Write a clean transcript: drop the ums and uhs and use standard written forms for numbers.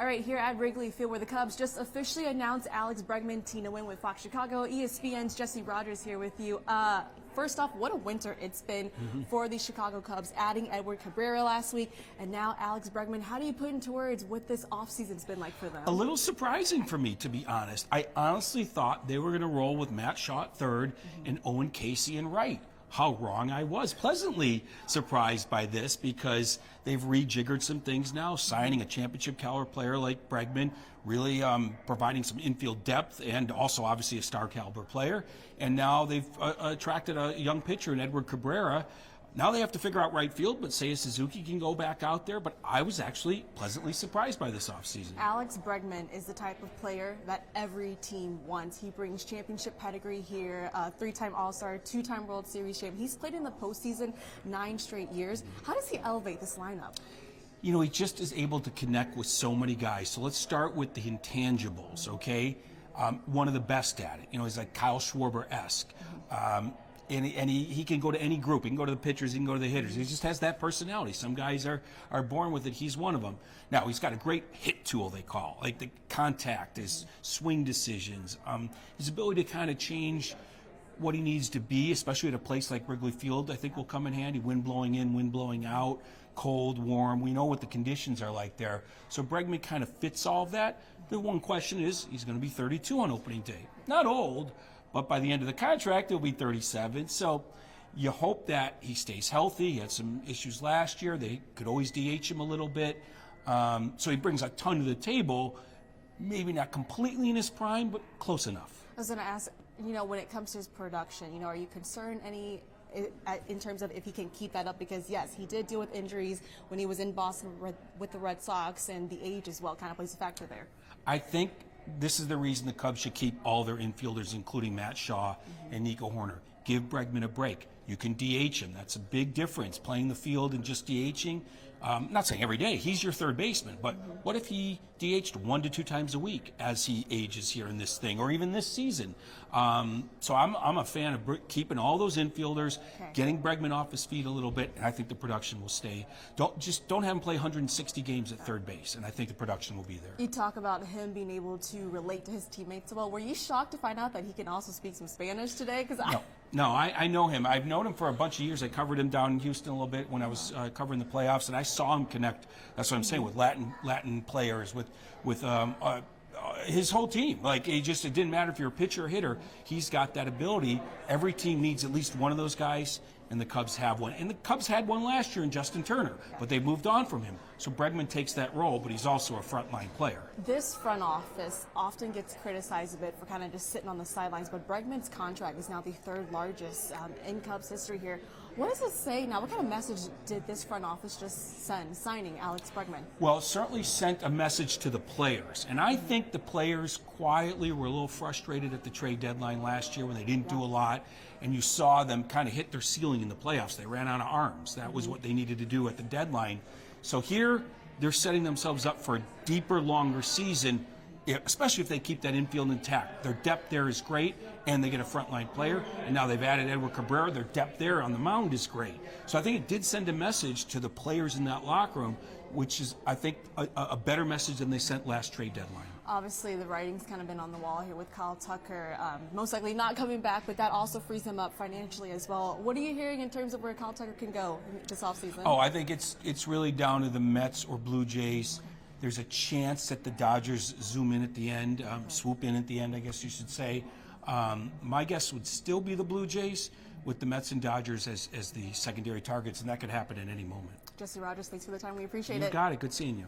All right, here at Wrigley Field, where the Cubs just officially announced Alex Bregman, Tina Nguyen with Fox Chicago. ESPN's Jesse Rogers here with you. First off, what a winter it's been for the Chicago Cubs, adding Edward Cabrera last week, and now Alex Bregman. How do you put into words what this offseason's been like for them? A little surprising for me, to be honest. I honestly thought they were going to roll with Matt Shaw at third and Owen Casey in right. How wrong I was. Pleasantly surprised by this because they've rejiggered some things now, signing a championship caliber player like Bregman, really providing some infield depth and also obviously a star caliber player. And now they've attracted a young pitcher in Edward Cabrera. Now they have to figure out right field, but Seiya Suzuki can go back out there. But I was actually pleasantly surprised by this offseason. Alex Bregman is the type of player that every team wants. He brings championship pedigree here, three-time All-Star, two-time World Series champion. He's played in the postseason 9 straight years. How does he elevate this lineup? You know, he just is able to connect with so many guys. So let's start with the intangibles, okay? One of the best at it. You know, he's like Kyle Schwarber-esque. And he can go to any group. He can go to the pitchers. He can go to the hitters. He just has that personality. Some guys are born with it. He's one of them. Now, he's got a great hit tool, they call, like the contact, his swing decisions, his ability to kind of change what he needs to be, especially at a place like Wrigley Field, I think will come in handy. Wind blowing in, wind blowing out, cold, warm. We know what the conditions are like there. So Bregman kind of fits all of that. The one question is, he's going to be 32 on opening day. Not old, but by the end of the contract, he'll be 37. So you hope that he stays healthy. He had some issues last year. They could always DH him a little bit. So he brings a ton to the table. Maybe not completely in his prime, but close enough. I was going to ask, you know, when it comes to his production, you know, are you concerned in terms of if he can keep that up? Because, yes, he did deal with injuries when he was in Boston with the Red Sox, and the age as well kind of plays a factor there. I think this is the reason the Cubs should keep all their infielders, including Matt Shaw and Nico Horner. Give Bregman a break. You can DH him. That's a big difference, playing the field and just DHing. Not saying every day. He's your third baseman. But what if he DH'd 1 to 2 times a week as he ages here in this thing, or even this season? So I'm a fan of keeping all those infielders, getting Bregman off his feet a little bit, and I think the production will stay. Don't have him play 160 games at third base, and I think the production will be there. You talk about him being able to relate to his teammates well. Were you shocked to find out that he can also speak some Spanish today? No, I know him. I've known him for a bunch of years. I covered him down in Houston a little bit when I was covering the playoffs, and I saw him connect. That's what I'm saying, with Latin players, with his whole team. Like, it didn't matter if you're a pitcher or hitter. He's got that ability. Every team needs at least one of those guys, and the Cubs have one. And the Cubs had one last year in Justin Turner, but they moved on from him. So Bregman takes that role, but he's also a frontline player. This front office often gets criticized a bit for kind of just sitting on the sidelines, but Bregman's contract is now the third largest in Cubs history here. What does it say now? What kind of message did this front office just send, signing Alex Bregman? Well, it certainly sent a message to the players. And I think the players quietly were a little frustrated at the trade deadline last year when they didn't do a lot. And you saw them kind of hit their ceiling in the playoffs. They ran out of arms. That was what they needed to do at the deadline. So here, they're setting themselves up for a deeper, longer season, especially if they keep that infield intact. Their depth there is great, and they get a frontline player. And now they've added Edward Cabrera. Their depth there on the mound is great. So I think it did send a message to the players in that locker room, which is, I think, a better message than they sent last trade deadline. Obviously, the writing's kind of been on the wall here with Kyle Tucker, most likely not coming back, but that also frees him up financially as well. What are you hearing in terms of where Kyle Tucker can go this offseason? Oh, I think it's really down to the Mets or Blue Jays. There's a chance that the Dodgers zoom in at the end, swoop in at the end, I guess you should say. My guess would still be the Blue Jays, with the Mets and Dodgers as the secondary targets, and that could happen at any moment. Jesse Rogers, thanks for the time. We appreciate it. You got it. Good seeing you.